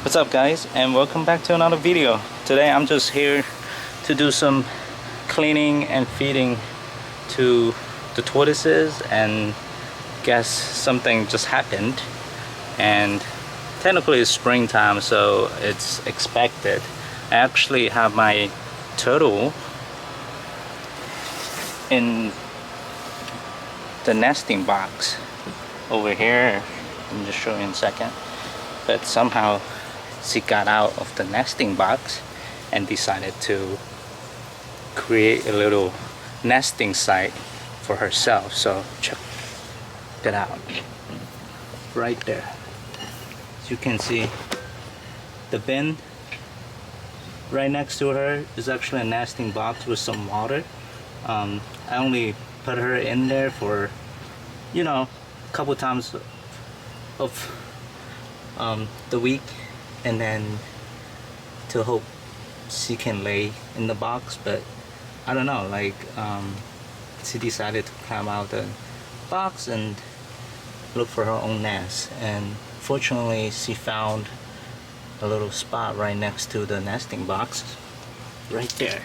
What's up guys, and welcome back to another video. Today I'm just here to do some cleaning and feeding to the tortoises, and guess something just happened. And technically it's springtime, so it's expected. I actually have my turtle in the nesting box over here. Let me just show you in a second. But somehow she got out of the nesting box and decided to create a little nesting site for herself. So check it out right there. As you can see, the bin right next to her is actually a nesting box with some water. I only put her in there for, you know, a couple times of the week, and then to hope she can lay in the box. But I don't know, like she decided to climb out the box and look for her own nest, and fortunately she found a little spot right next to the nesting box right there.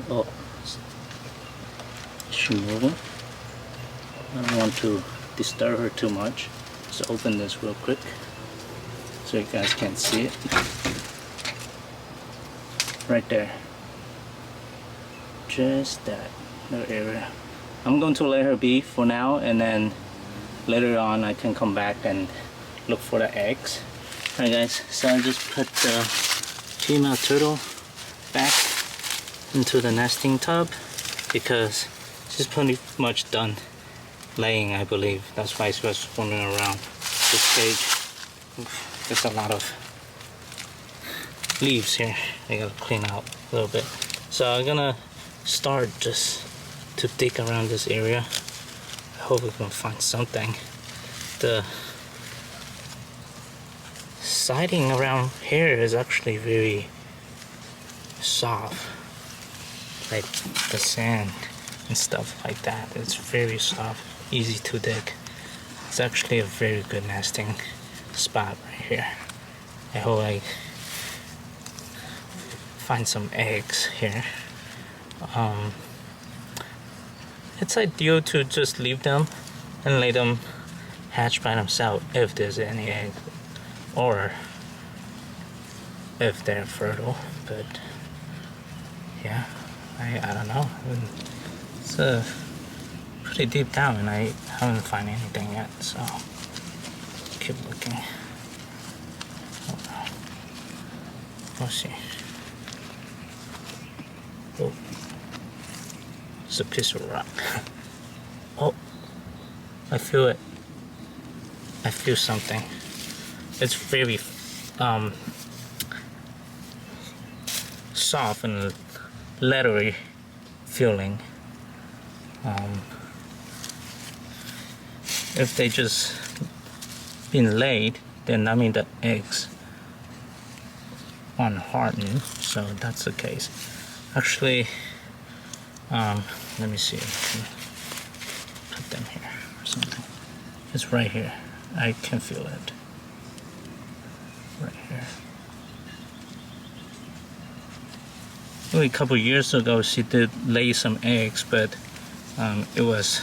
Oh, she moving. I don't want to disturb her too much. Let's open this real quick so you guys can see it. Right there. Just that little area. I'm going to let her be for now, and then later on I can come back and look for the eggs. Alright guys, so I just put the female turtle back into the nesting tub because she's pretty much done laying, I believe. That's why she was wandering around this cage. There's a lot of leaves here I gotta clean out a little bit. So I'm gonna start just to dig around this area. I hope we can find something. The siding around here is actually very soft, like the sand and stuff like that. It's very soft, easy to dig. It's actually a very good nesting spot right here. I hope I find some eggs here. It's ideal to just leave them and let them hatch by themselves if there's any eggs, or if they're fertile. But yeah, I don't know. It's pretty deep down and I haven't found anything yet, so keep looking. Let's see. Oh, it's a piece of rock. Oh, I feel it. I feel something. It's very soft and leathery feeling. If they just been laid, then that means the eggs aren't hardened, so that's the case. Actually, let me see if I can put them here or something. It's right here. I can feel it. Right here. Only a couple years ago she did lay some eggs, but it was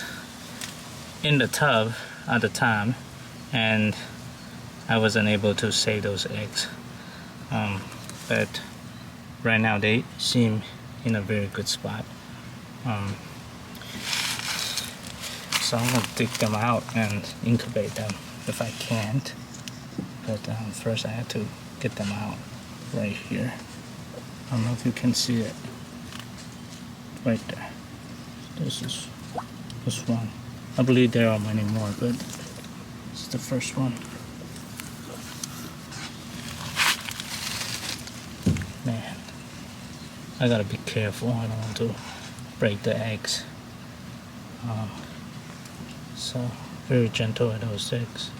in the tub at the time and I wasn't able to save those eggs. But right now they seem in a very good spot. So I'm gonna dig them out and incubate them if I can't. But first I have to get them out right here. I don't know if you can see it. Right there. This is this one. I believe there are many more, but this is the first one. Man, I gotta be careful. I don't want to break the eggs. So very gentle with those eggs.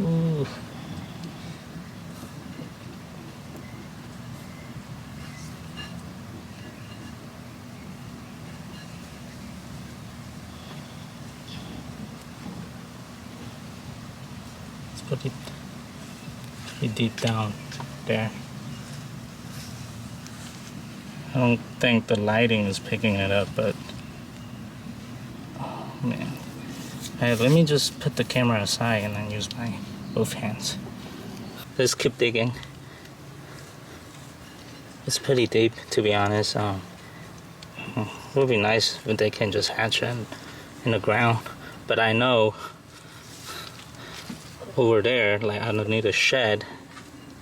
Ooh. put it pretty deep down there. I don't think the lighting is picking it up, but oh man. Hey, let me just put the camera aside and then use my both hands. Let's keep digging. It's pretty deep, to be honest. It would be nice if they can just hatch it in the ground, but I know over there, like underneath the shed,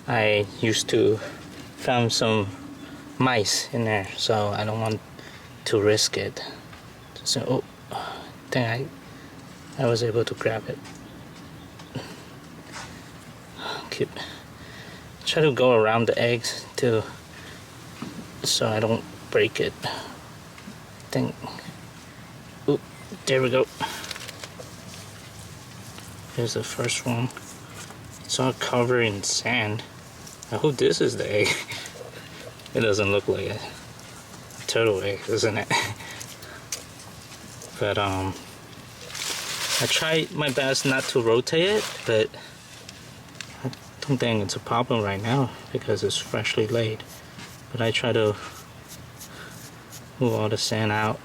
I used to found some mice in there, so I don't want to risk it. So, oh, dang, I was able to grab it. Try to go around the eggs too, so I don't break it. Oop, there we go. Here's the first one. It's all covered in sand. I hope this is the egg. It doesn't look like a turtle egg, doesn't it? But I try my best not to rotate it, but I don't think it's a problem right now because it's freshly laid. But I try to move all the sand out.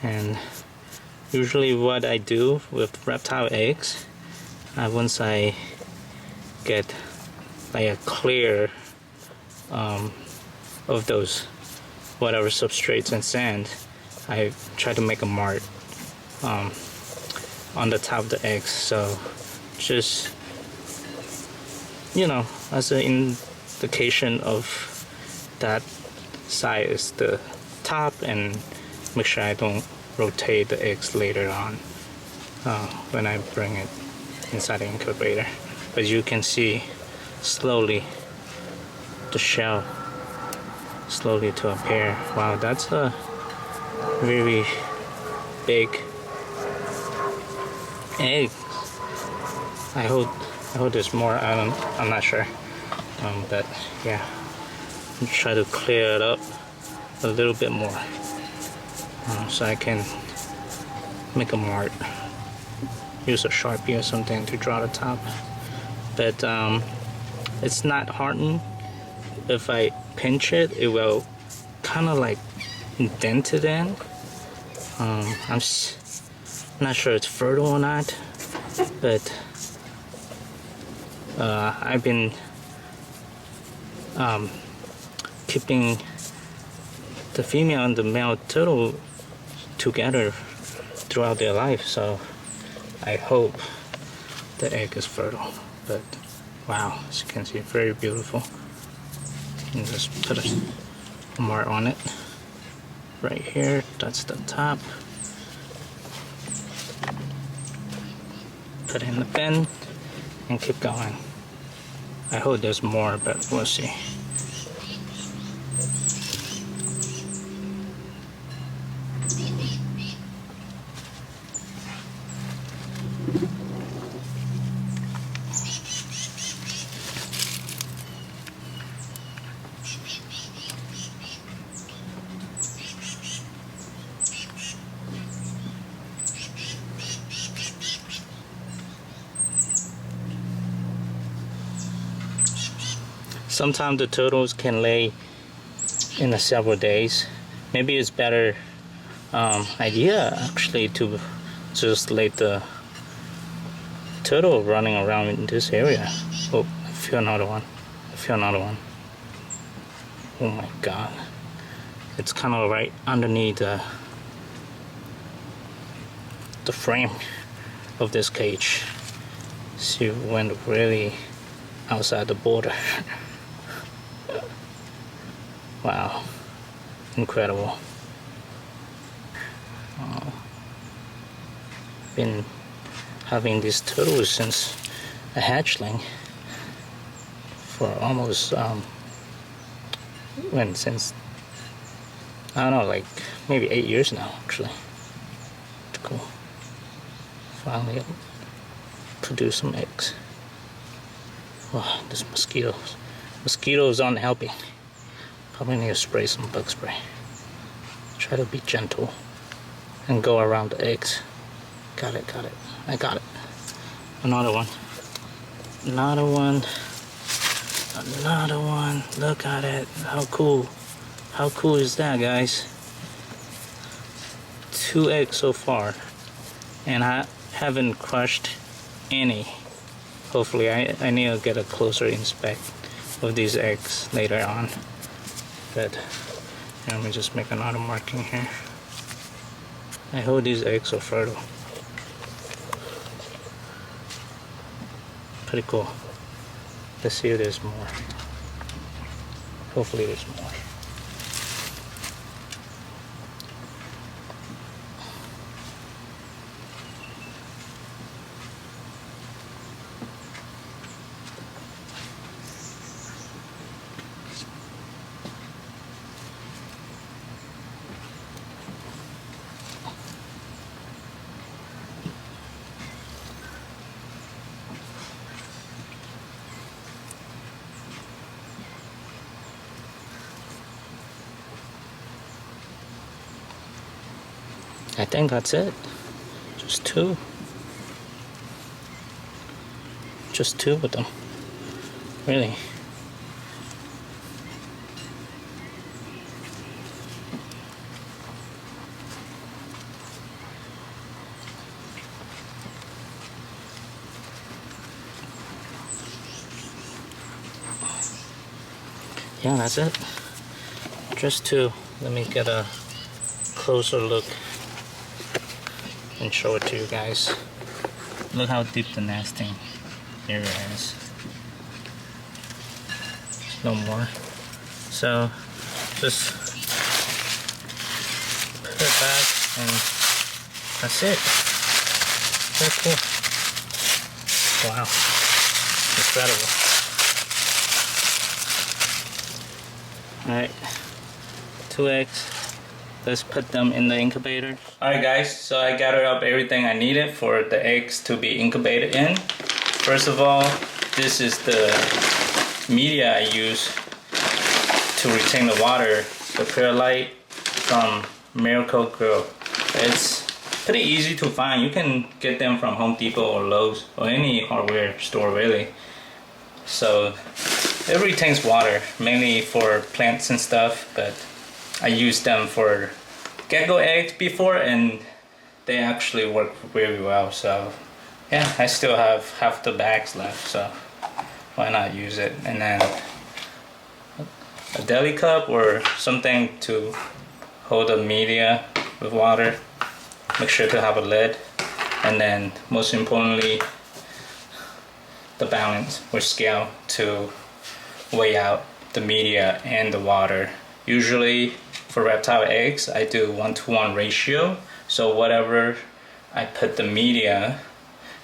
And usually what I do with reptile eggs, once I get like a clear of those whatever substrates and sand, I try to make a mark on the top of the eggs, so just, you know, as an indication of that side is the top, and make sure I don't rotate the eggs later on when I bring it inside the incubator. But you can see slowly the shell slowly to appear. Wow, that's a really big egg. I hope there's more. I'm not sure, but yeah, I'll try to clear it up a little bit more so I can make a mark. Use a Sharpie or something to draw the top, but it's not hardened. If I pinch it, it will kind of like dent it in. I'm not sure it's fertile or not, but I've been keeping the female and the male turtle together throughout their life, so I hope the egg is fertile. But wow, as you can see, very beautiful. And just put a mark on it right here. That's the top. Put it in the bin and keep going. I hope there's more, but we'll see. Sometimes the turtles can lay in several days. Maybe it's better idea actually to just let the turtle running around in this area. Oh, I feel another one. I feel another one. Oh my god. It's kind of right underneath the frame of this cage. She went really outside the border. Wow, incredible. Been having these turtles since a hatchling for almost since I don't know, like maybe 8 years now actually. Cool. Finally produce some eggs. Wow, this mosquitoes aren't helping. Probably need to spray some bug spray. Try to be gentle and go around the eggs. Got it. I got it. Another one. Another one. Another one. Look at it. How cool. How cool is that, guys? 2 eggs so far. And I haven't crushed any. Hopefully, I need to get a closer inspect of these eggs later on. But let me just make another marking here. I hope these eggs are fertile. Pretty cool. Let's see if there's more. Hopefully there's more. I think that's it. Just 2. Just 2 of them. Really. Yeah, that's it. Just 2. Let me get a closer look and show it to you guys. Look how deep the nesting area is. No more. So just put it back and that's it. Very cool. Wow. Incredible. Alright. 2 eggs. Let's put them in the incubator. Alright guys, so I gathered up everything I needed for the eggs to be incubated in. First of all, this is the media I use to retain the water, the perlite from Miracle Grow. It's pretty easy to find. You can get them from Home Depot or Lowe's or any hardware store really. So it retains water, mainly for plants and stuff, but I used them for gecko eggs before and they actually work really well. So yeah, I still have half the bags left, so why not use it? And then a deli cup or something to hold the media with water. Make sure to have a lid, and then most importantly the balance or scale to weigh out the media and the water. Usually for reptile eggs I do 1-to-1 ratio, so whatever I put the media,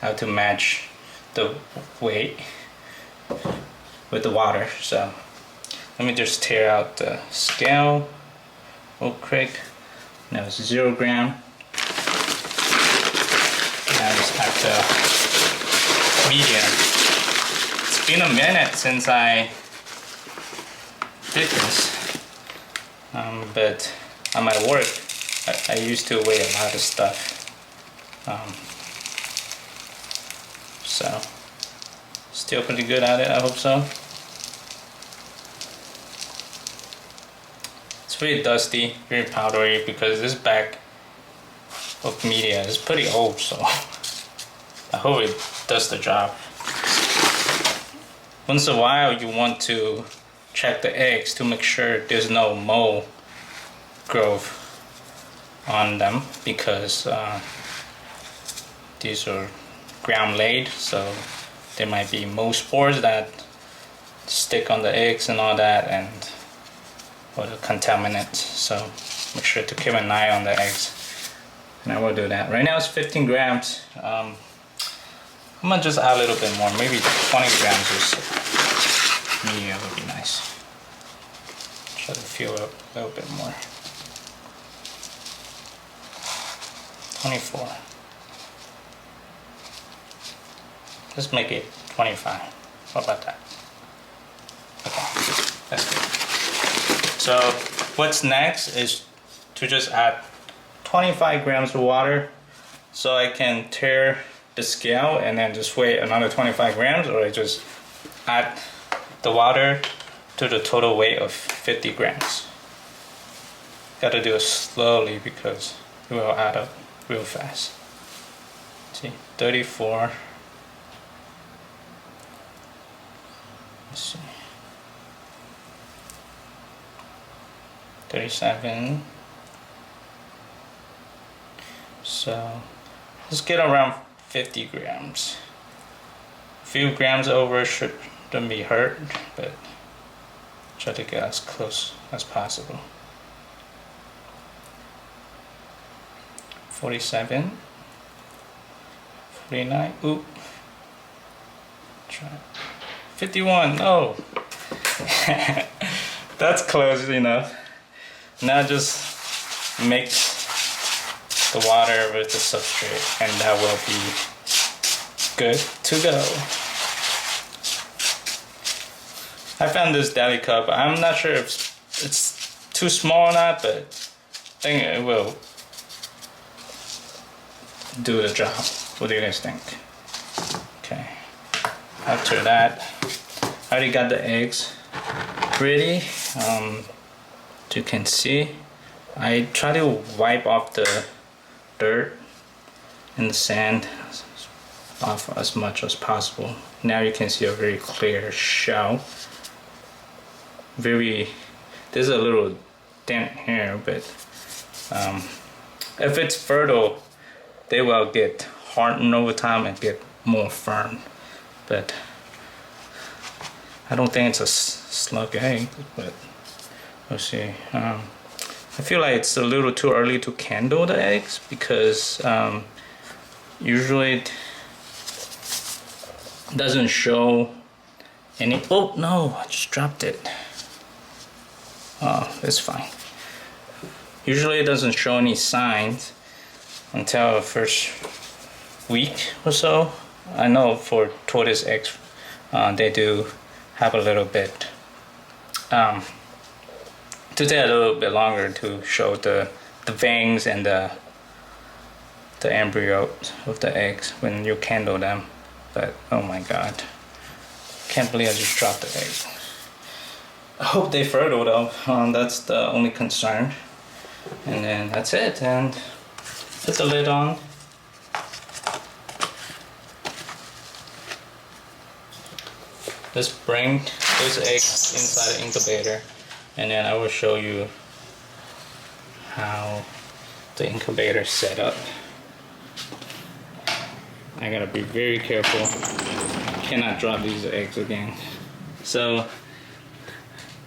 I have to match the weight with the water. So let me just tear out the scale real quick. Now it's 0 gram. Now I just have the media. It's been a minute since I did this. But on my work, I used to weigh a lot of stuff. So, still pretty good at it, I hope so. It's pretty dusty, very powdery, because this bag of media is pretty old, so I hope it does the job. Once in a while, you want to check the eggs to make sure there's no mold growth on them, because these are ground laid, so there might be mold spores that stick on the eggs and all that, and or the contaminants. So make sure to keep an eye on the eggs, and I will do that. Right now it's 15 grams. I'm gonna just add a little bit more, maybe 20 grams or so. Media would be nice. Try to fill up a little bit more. 24. Let's make it 25. What about that? Okay, that's good. So what's next is to just add 25 grams of water so I can tear the scale and then just weigh another 25 grams, or I just add the water to the total weight of 50 grams. Gotta do it slowly because it will add up real fast. See, 34. Let's see. 37. So let's get around 50 grams. A few grams over shouldn't be hurt, but try to get as close as possible. 47. 49. Oop. Try. 51. No. That's close enough. Now just mix the water with the substrate, and that will be good to go. I found this deli cup. I'm not sure if it's too small or not, but I think it will do the job. What do you guys think? Okay. After that, I already got the eggs ready. You can see, I try to wipe off the dirt and the sand off as much as possible. Now you can see a very clear shell. There's a little dent here, but if it's fertile, they will get hardened over time and get more firm. But I don't think it's a slug egg, but we'll see. I feel like it's a little too early to candle the eggs because usually it doesn't show any. Oh no, I just dropped it. Oh, it's fine. Usually it doesn't show any signs until the first week or so. I know for tortoise eggs, they do have a little bit. To take a little bit longer to show the veins and the embryo of the eggs when you candle them. But oh my god, can't believe I just dropped the egg. I hope they fertile though. That's the only concern. And then that's it, and put the lid on. Let's bring those eggs inside the incubator, and then I will show you how the incubator is set up. I gotta be very careful. Cannot drop these eggs again. So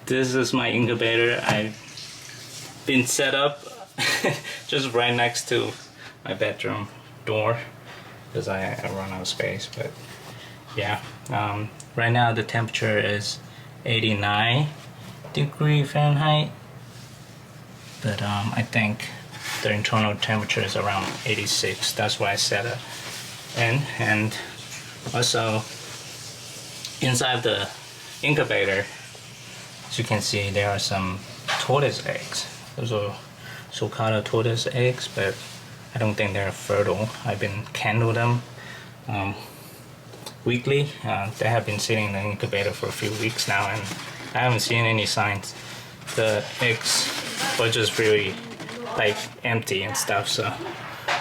this is my incubator. I've been set up just right next to my bedroom door because I run out of space. But yeah, right now the temperature is 89 degree Fahrenheit, but I think the internal temperature is around 86. That's why I set it in. And also inside the incubator, as you can see, there are some tortoise eggs. Those are so-called tortoise eggs, but I don't think they're fertile. I've been candling them weekly. They have been sitting in the incubator for a few weeks now, and I haven't seen any signs. The eggs were just really like empty and stuff, so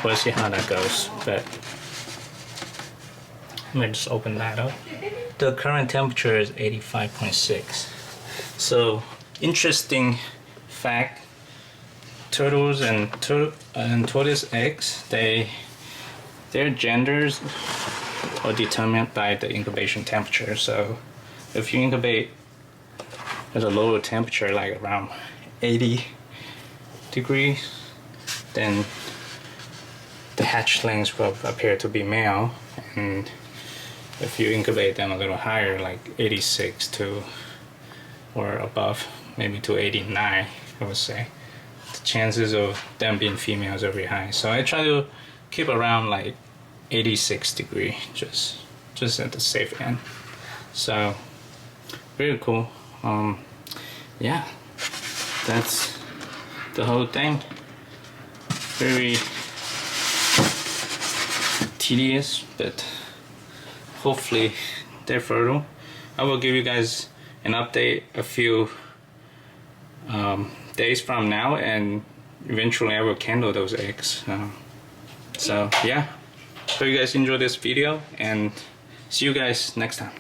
we'll see how that goes. But let me just open that up. The current temperature is 85.6. So interesting fact, turtles and tortoise eggs, their genders are determined by the incubation temperature. So if you incubate at a lower temperature, like around 80 degrees, then the hatchlings will appear to be male, and if you incubate them a little higher, like 86 to or above, maybe to 89, I would say, the chances of them being females are very high. So I try to keep around like 86 degree, just at the safe end. So very cool. Yeah, that's the whole thing. Very tedious, but hopefully they're fertile. I will give you guys an update a few days from now, and eventually I will candle those eggs. So yeah, hope you guys enjoy this video, and see you guys next time.